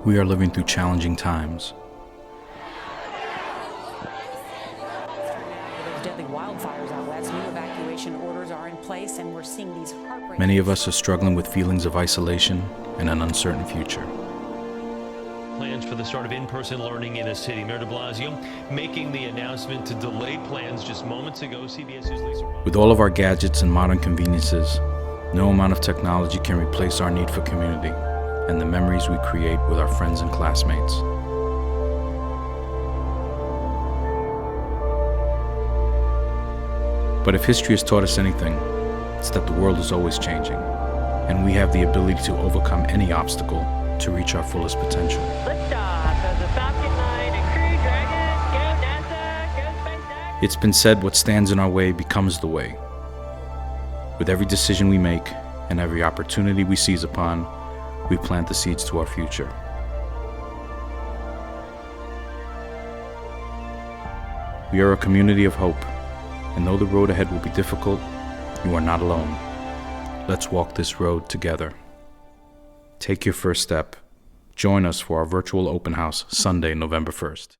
We are living through challenging times. There's deadly wildfires out west. New evacuation orders are in place, and we're seeing these heartbreaking... Many of us are struggling with feelings of isolation and an uncertain future. Plans for the start of in-person learning in a city. Mayor de Blasio making the announcement to delay plans just moments ago. CBS's Lisa... With all of our gadgets and modern conveniences, no amount of technology can replace our need for community and the memories we create with our friends and classmates. But if history has taught us anything, it's that the world is always changing, and we have the ability to overcome any obstacle to reach our fullest potential. Liftoff of the Falcon 9 and Crew Dragon. Go NASA, go SpaceX. It's been said, what stands in our way becomes the way. With every decision we make and every opportunity we seize upon, we plant the seeds to our future. We are a community of hope, and though the road ahead will be difficult, you are not alone. Let's walk this road together. Take your first step. Join us for our virtual open house Sunday, November 1st.